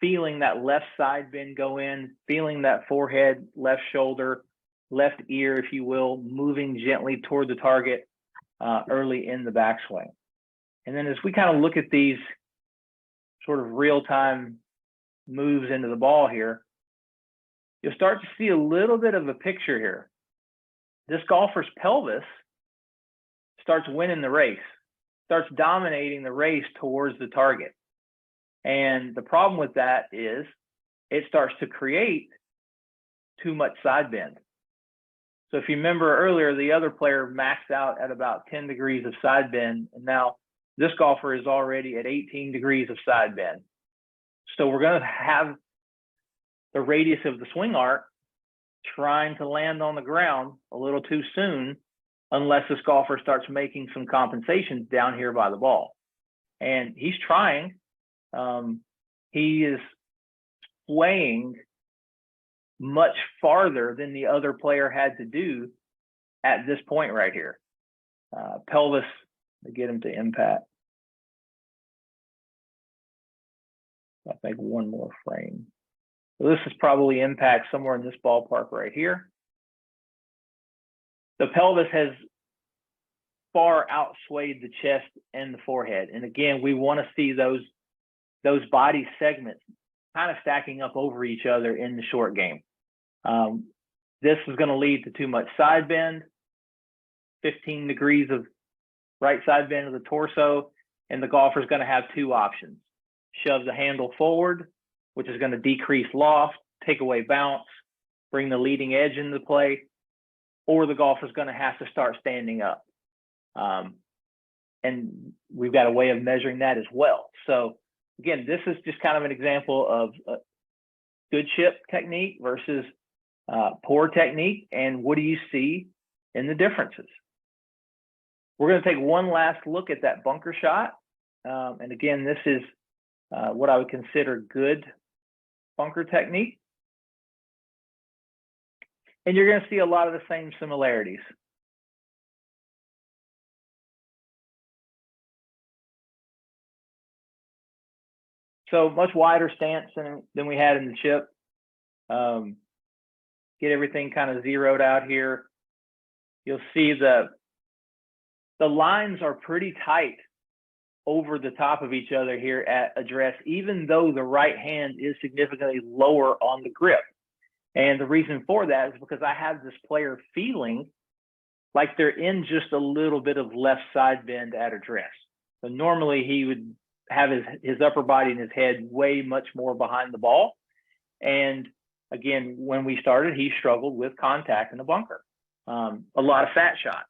Speaker 2: feeling that left side bend go in, feeling that forehead, left shoulder, left ear, if you will, moving gently toward the target, early in the backswing. And then as we kind of look at these sort of real-time moves into the ball here, you'll start to see a little bit of a picture here. This golfer's pelvis starts winning the race, starts dominating the race towards the target. And the problem with that is it starts to create too much side bend. So if you remember earlier, the other player maxed out at about 10 degrees of side bend, and now this golfer is already at 18 degrees of side bend. So we're going to have the radius of the swing arc trying to land on the ground a little too soon, unless this golfer starts making some compensations down here by the ball. And he's trying. He is swaying much farther than the other player had to do at this point right here. Pelvis to get him to impact. I think one more frame. So this is probably impact somewhere in this ballpark right here. The pelvis has far outswayed the chest and the forehead. And again, we want to see those body segments kind of stacking up over each other in the short game. This is going to lead to too much side bend, 15 degrees of right side bend of the torso, and the golfer is going to have two options. Shove the handle forward, which is going to decrease loft, take away bounce, bring the leading edge into play, or the golfer is going to have to start standing up. And we've got a way of measuring that as well. So again, this is just kind of an example of good chip technique versus poor technique, and what do you see in the differences? We're going to take one last look at that bunker shot. And again, this is what I would consider good bunker technique. And you're going to see a lot of the same similarities. So much wider stance than we had in the chip. Get everything kind of zeroed out here. You'll see the lines are pretty tight over the top of each other here at address, even though the right hand is significantly lower on the grip. And the reason for that is because I have this player feeling like they're in just a little bit of left side bend at address. So normally he would have his upper body and his head way much more behind the ball. And again, when we started, he struggled with contact in the bunker. A lot of fat shots.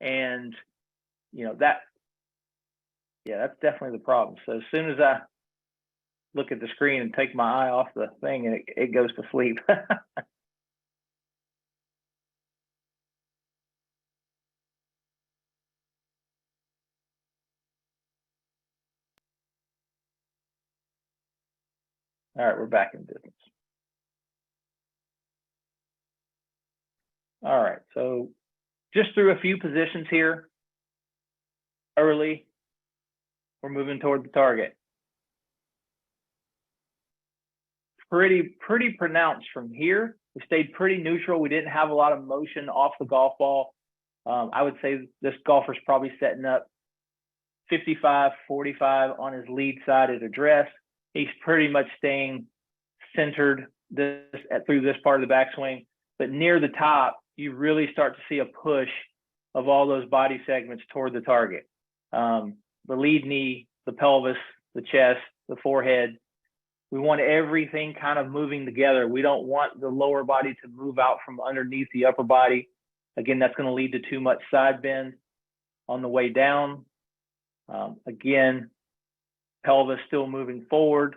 Speaker 2: And, you know, that's definitely the problem. So as soon as I look at the screen and take my eye off the thing, and it goes to sleep. All right, we're back in business. All right, so just through a few positions here. Early, we're moving toward the target. Pretty pronounced from here. We stayed pretty neutral. We didn't have a lot of motion off the golf ball. I would say this golfer's probably setting up 55-45 on his lead side at address. He's pretty much staying centered through this part of the backswing. But near the top, you really start to see a push of all those body segments toward the target. The lead knee, the pelvis, the chest, the forehead. We want everything kind of moving together. We don't want the lower body to move out from underneath the upper body. Again, that's going to lead to too much side bend on the way down. Again, pelvis still moving forward.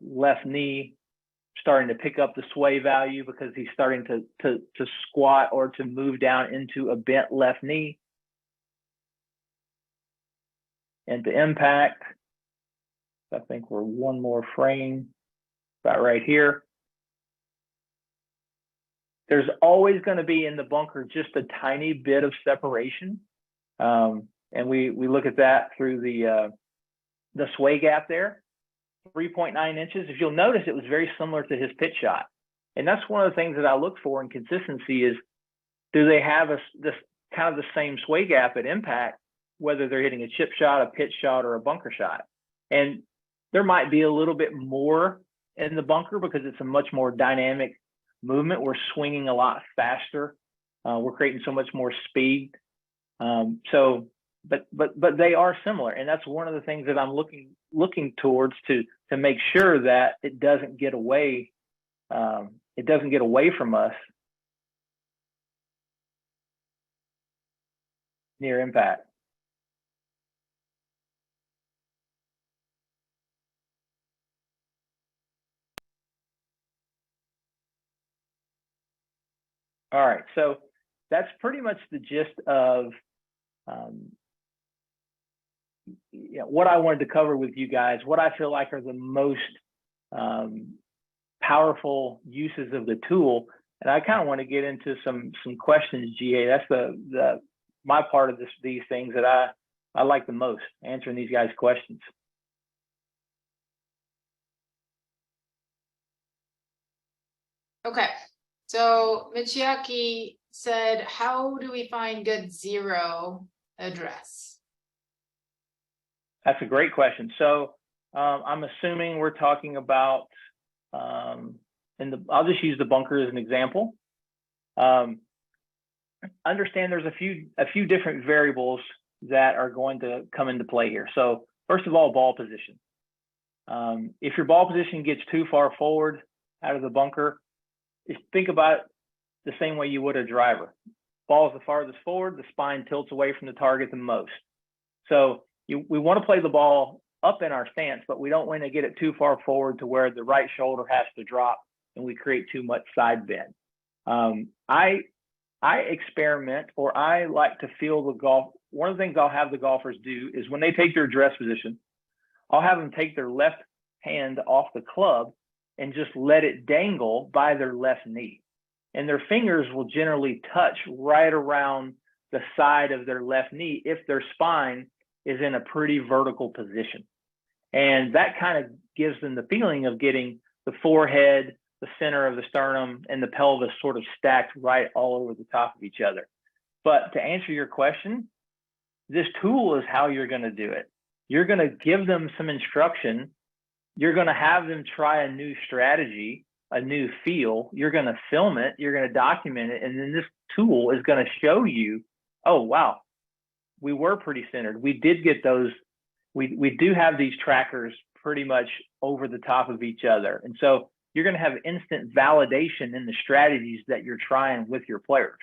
Speaker 2: Left knee starting to pick up the sway value because he's starting to squat or to move down into a bent left knee. And to impact, I think we're one more frame about right here. There's always going to be in the bunker just a tiny bit of separation. And we look at that through the sway gap there, 3.9 inches. If you'll notice, it was very similar to his pitch shot. And that's one of the things that I look for in consistency is, do they have this kind of the same sway gap at impact, whether they're hitting a chip shot, a pitch shot, or a bunker shot. And there might be a little bit more in the bunker because it's a much more dynamic movement. We're swinging a lot faster. We're creating so much more speed. But they are similar, and that's one of the things that I'm looking towards to make sure that it doesn't get away. It doesn't get away from us near impact. All right, so that's pretty much the gist of what I wanted to cover with you guys, what I feel like are the most powerful uses of the tool. And I kind of want to get into some questions, Jeehae. That's my part of these things that I like the most, answering these guys' questions.
Speaker 1: Okay, so Michiaki said, how do we find good zero address?
Speaker 2: That's a great question. So I'm assuming we're talking about, I'll just use the bunker as an example. Understand there's a few different variables that are going to come into play here. So first of all, ball position. If your ball position gets too far forward out of the bunker, just think about it the same way you would a driver. Ball is the farthest forward, the spine tilts away from the target the most. So we want to play the ball up in our stance, but we don't want to get it too far forward to where the right shoulder has to drop and we create too much side bend. I experiment, or I like to feel the golf. One of the things I'll have the golfers do is when they take their address position, I'll have them take their left hand off the club and just let it dangle by their left knee. And their fingers will generally touch right around the side of their left knee if their spine is in a pretty vertical position. And that kind of gives them the feeling of getting the forehead, the center of the sternum, and the pelvis sort of stacked right all over the top of each other. But to answer your question, this tool is how you're going to do it. You're going to give them some instruction. You're going to have them try a new strategy, a new feel. You're going to film it. You're going to document it. And then this tool is going to show you, oh, wow, we were pretty centered. We did get those. We do have these trackers pretty much over the top of each other. And so you're going to have instant validation in the strategies that you're trying with your players.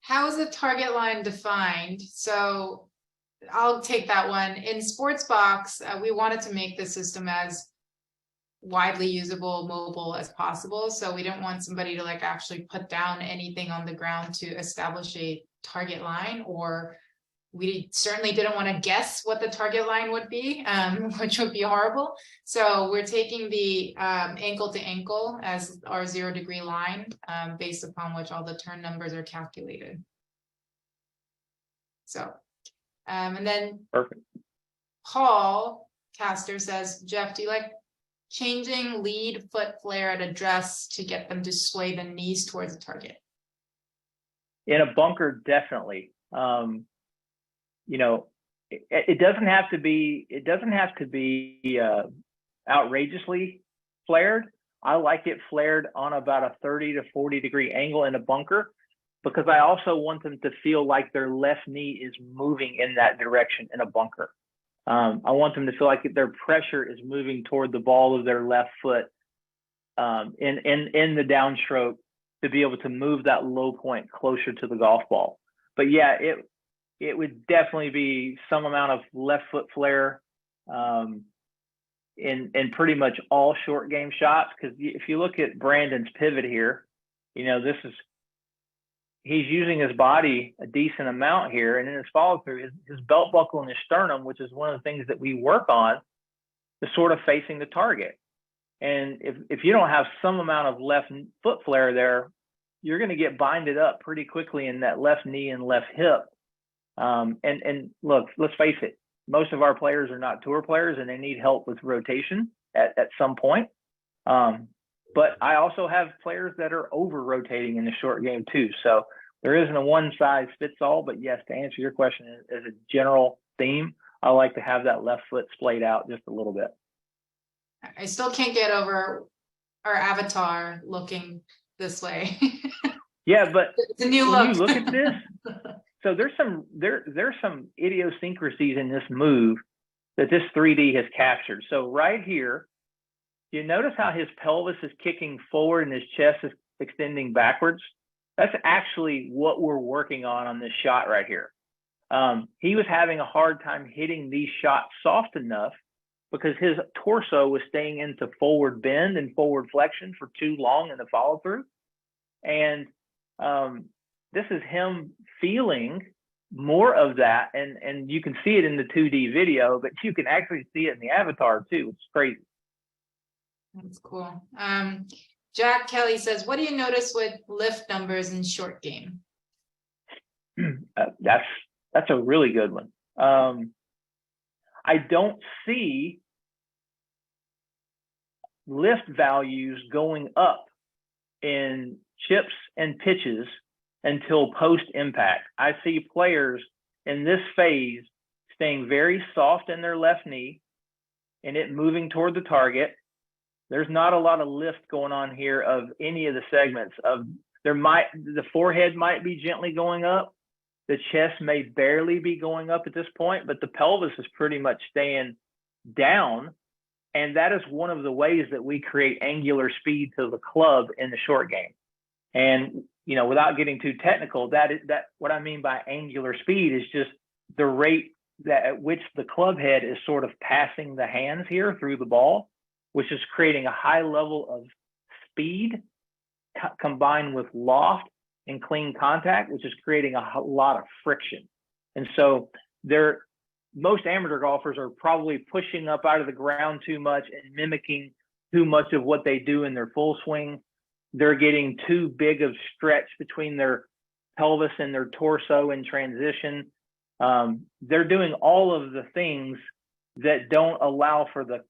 Speaker 1: How is the target line defined? So I'll take that one. In Sportsbox, we wanted to make the system as widely usable, mobile as possible. So we didn't want somebody to like actually put down anything on the ground to establish a target line, or we certainly didn't want to guess what the target line would be, which would be horrible. So we're taking the ankle to ankle as our 0 degree line, based upon which all the turn numbers are calculated. So, and then
Speaker 2: Perfect.
Speaker 1: Paul Caster says, Jeff, do you like changing lead foot flare at address to get them to sway the knees towards the target?
Speaker 2: In a bunker, definitely. You know, it doesn't have to be. It doesn't have to be outrageously flared. I like it flared on about a 30 to 40 degree angle in a bunker, because I also want them to feel like their left knee is moving in that direction in a bunker. I want them to feel like their pressure is moving toward the ball of their left foot in the downstroke, to be able to move that low point closer to the golf ball. But yeah, it would definitely be some amount of left foot flare in pretty much all short game shots. Because if you look at Brandon's pivot here, you know, he's using his body a decent amount here, and in his follow through, his belt buckle and his sternum, which is one of the things that we work on, is sort of facing the target. And if you don't have some amount of left foot flare there, you're going to get binded up pretty quickly in that left knee and left hip. And look, let's face it, most of our players are not tour players, and they need help with rotation at some point. But I also have players that are over rotating in the short game too. So there isn't a one size fits all, but yes, to answer your question as a general theme, I like to have that left foot splayed out just a little bit.
Speaker 1: I still can't get over our avatar looking this way.
Speaker 2: Yeah, but
Speaker 1: It's a new
Speaker 2: when
Speaker 1: look.
Speaker 2: you look at this, so there's some idiosyncrasies in this move that this 3D has captured. So right here, you notice how his pelvis is kicking forward and his chest is extending backwards. That's actually what we're working on this shot right here. He was having a hard time hitting these shots soft enough because his torso was staying into forward bend and forward flexion for too long in the follow through. And this is him feeling more of that. And you can see it in the 2D video, but you can actually see it in the avatar too. It's crazy.
Speaker 1: That's cool. Jack Kelly says, what do you notice with lift numbers in short game?
Speaker 2: That's a really good one. I don't see lift values going up in chips and pitches until post impact. I see players in this phase staying very soft in their left knee and it moving toward the target. There's not a lot of lift going on here of any of the segments of the forehead might be gently going up. The chest may barely be going up at this point, but the pelvis is pretty much staying down. And that is one of the ways that we create angular speed to the club in the short game. And, you know, without getting too technical, that what I mean by angular speed is just the rate at which the club head is sort of passing the hands here through the ball, which is creating a high level of speed combined with loft and clean contact, which is creating a lot of friction. And so most amateur golfers are probably pushing up out of the ground too much and mimicking too much of what they do in their full swing. They're getting too big of stretch between their pelvis and their torso in transition. They're doing all of the things that don't allow for the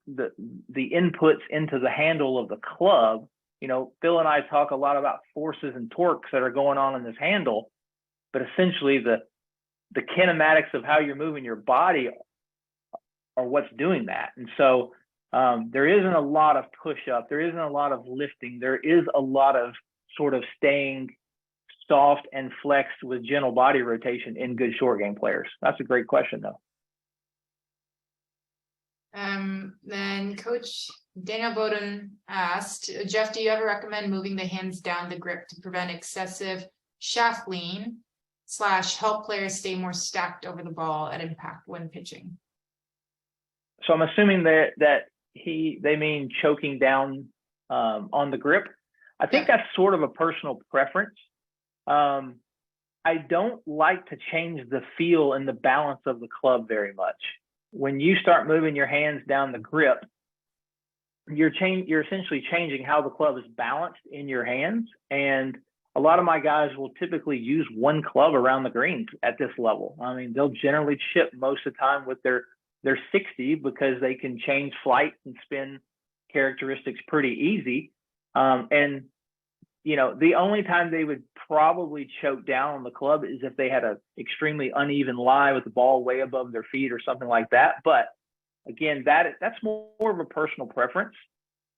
Speaker 2: inputs into the handle of the club. You know, Phil and I talk a lot about forces and torques that are going on in this handle, but essentially the kinematics of how you're moving your body are what's doing that. And so there isn't a lot of push up. There isn't a lot of lifting. There is a lot of sort of staying soft and flexed with gentle body rotation in good short game players. That's a great question though.
Speaker 1: Then Coach Daniel Bowden asked, Jeff, do you ever recommend moving the hands down the grip to prevent excessive shaft lean / help players stay more stacked over the ball at impact when pitching?
Speaker 2: So I'm assuming that they mean choking down on the grip. I think that's sort of a personal preference. I don't like to change the feel and the balance of the club very much. When you start moving your hands down the grip, you're essentially changing how the club is balanced in your hands. And a lot of my guys will typically use one club around the greens at this level. I mean, they'll generally chip most of the time with their 60 because they can change flight and spin characteristics pretty easy. And, you know, the only time they would probably choke down on the club is if they had an extremely uneven lie with the ball way above their feet or something like that. But again, that's more of a personal preference.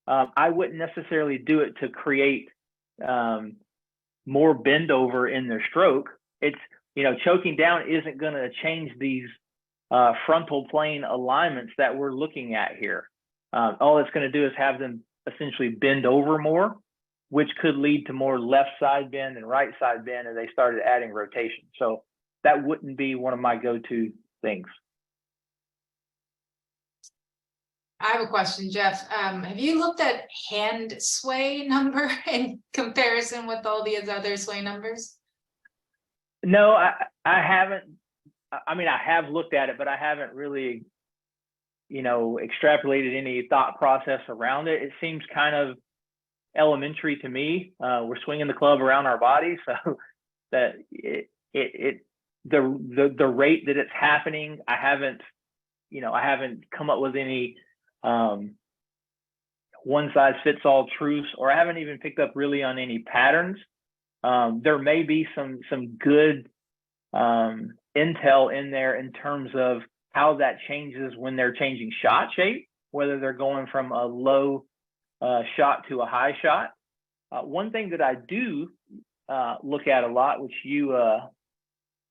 Speaker 2: I wouldn't necessarily do it to create more bend over in their stroke. It's, you know, choking down isn't going to change these frontal plane alignments that we're looking at here. All it's going to do is have them essentially bend over more, which could lead to more left side bend and right side bend as they started adding rotation. So that wouldn't be one of my go-to things.
Speaker 1: I have a question, Jeff. Have you looked at hand sway number in comparison with all these other sway numbers?
Speaker 2: No, I haven't. I mean, I have looked at it, but I haven't really, you know, extrapolated any thought process around it. It seems kind of elementary to me. We're swinging the club around our body, so that the rate that it's happening, I haven't come up with any one size fits all truths, or I haven't even picked up really on any patterns. There may be some good intel in there in terms of how that changes when they're changing shot shape, whether they're going from a low shot to a high shot. One thing that I do look at a lot, which you,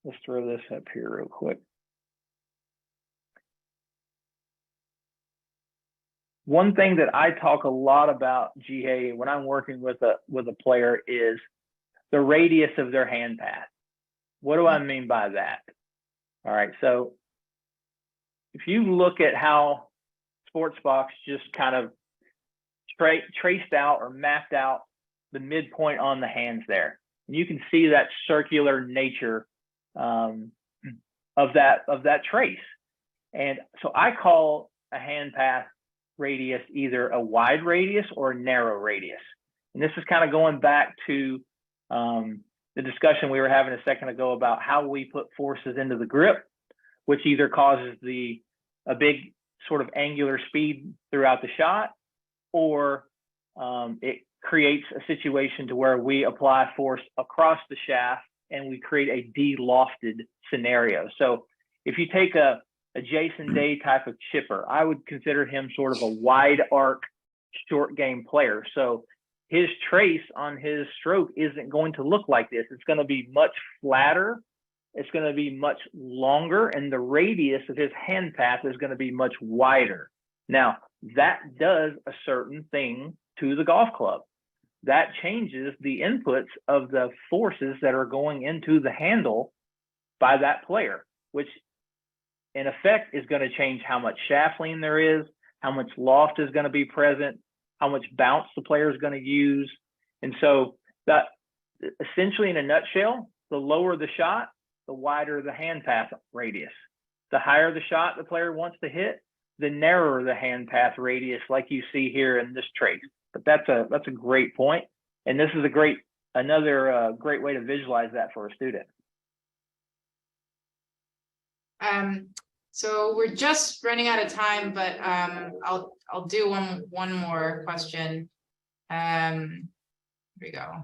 Speaker 2: let's throw this up here real quick. One thing that I talk a lot about, Jeehae, when I'm working with a player is the radius of their hand path. What do I mean by that? All right, so if you look at how Sportsbox just kind of traced out or mapped out the midpoint on the hands there, and you can see that circular nature of that trace. And so I call a hand path radius either a wide radius or a narrow radius. And this is kind of going back to the discussion we were having a second ago about how we put forces into the grip, which either causes a big sort of angular speed throughout the shot, or it creates a situation to where we apply force across the shaft and we create a de-lofted scenario. So if you take a Jason Day type of chipper, I would consider him sort of a wide arc short game player. So his trace on his stroke isn't going to look like this. It's going to be much flatter. It's going to be much longer, and the radius of his hand path is going to be much wider. Now, that does a certain thing to the golf club. That changes the inputs of the forces that are going into the handle by that player, which in effect is going to change how much shaft lean there is, how much loft is going to be present, how much bounce the player is going to use. And so that essentially, in a nutshell, the lower the shot, the wider the hand path radius. The higher the shot the player wants to hit, the narrower the hand path radius, like you see here in this trace. But that's a great point, and this is another great way to visualize that for a student.
Speaker 1: So we're just running out of time, but I'll do one more question. Here we go.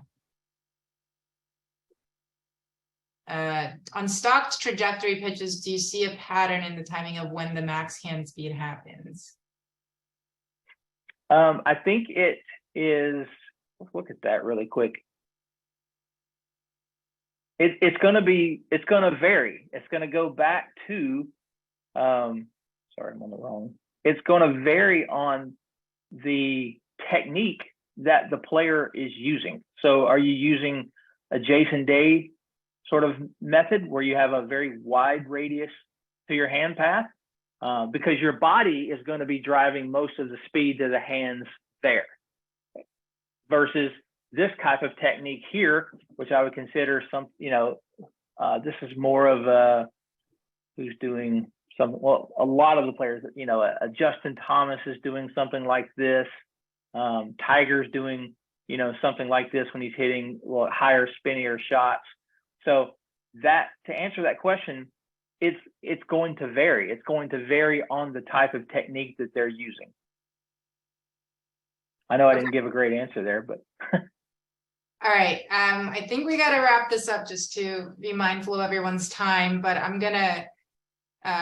Speaker 1: On stocked trajectory pitches, do you see a pattern in the timing of when the max hand speed happens?
Speaker 2: I think it is, let's look at that really quick. It's going to vary. It's going to go back to, sorry, I'm on the wrong. It's going to vary on the technique that the player is using. So are you using a Jason Day sort of method where you have a very wide radius to your hand path? Because your body is going to be driving most of the speed to the hands there, versus this type of technique here, which I would consider some, this is more of a, who's doing some, well, a lot of the players, a Justin Thomas is doing something like this. Tiger's doing, something like this when he's hitting higher, spinnier shots. So that, to answer that question, it's going to vary. It's going to vary on the type of technique that they're using. I know I didn't give a great answer there, but.
Speaker 1: All right. I think we got to wrap this up just to be mindful of everyone's time, but I'm going to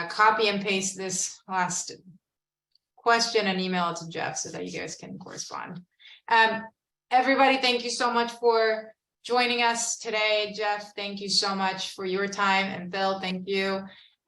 Speaker 1: copy and paste this last question and email it to Jeff so that you guys can correspond. Everybody, thank you so much for joining us today. Jeff, thank you so much for your time. And Bill, thank you.